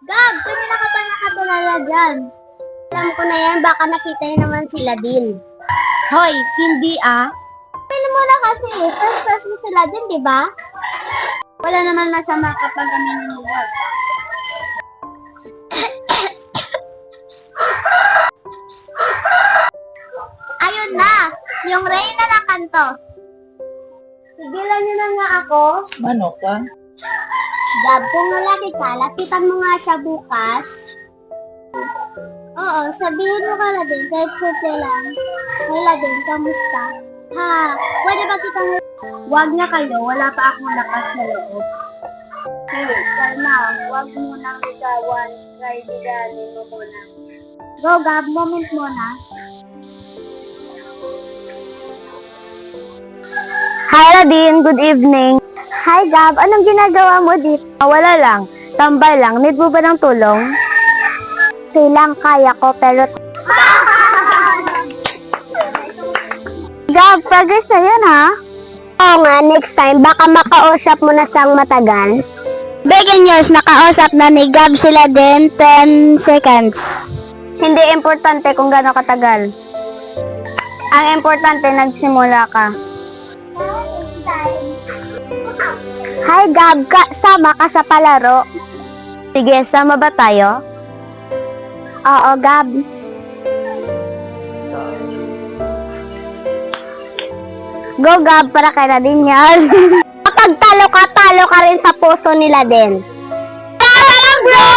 Gab, kanina ka pa nakatulala dyan. Alam ko na yan, baka nakita niyo naman sila din. Hoy, hindi ah. Pili mo na kasi, first mo sila din, di ba? Wala naman masama kapag aminin mo, Gab. Ayun na, yung Reyna ng kanto. Sigilan niyo na nga ako. Manok ka? Gab, kung lalaki ka, lapitan mo nga siya bukas. Oo, sabihin mo ka na din, kahit simple lang. Wala din, kamusta? Ha, pwede ba kitang... Huwag na kayo, wala pa akong lakas na loob. Hey, kalma, huwag mo nang ligawan. Try liganin mo muna. Go, Gab, moment muna. Hi Radine, good evening. Hi, Gab, anong ginagawa mo dito? Wala lang, tambay lang. Need mo ba ng tulong? Silang kaya ko, pero... Gab, progress na yun ha? Oo nga, next time, baka makausap mo na sang matagal. Breaking news, nakausap na ni Gab sila din 10 seconds. Hindi importante kung gaano katagal. Ang importante, nagsimula ka. Hi, Gab, sama ka sa palaro. Sige, sama ba tayo? Oo, Gab. Go, Gab, para kay na din yan. Kapag talo ka rin sa puso nila din. Tara, bro!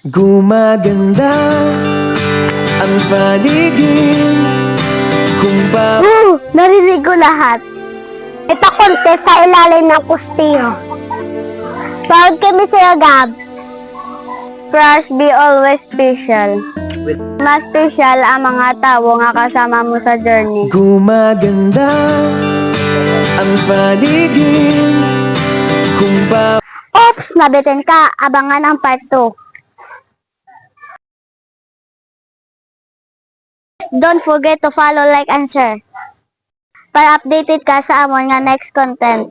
Gumaganda ang paligid kung ba... Narinig ko lahat. Ito contest sa ilalim ng kustiyo. Proud kami sa'yo, Gab. Crush be always special. Mas special ang mga tao nga kasama mo sa journey. Gumaganda ang paligid kung ba... Oops, nabitin ka. Abangan ang part 2. Don't forget to follow, like, and share. Para updated ka sa amon nga next content.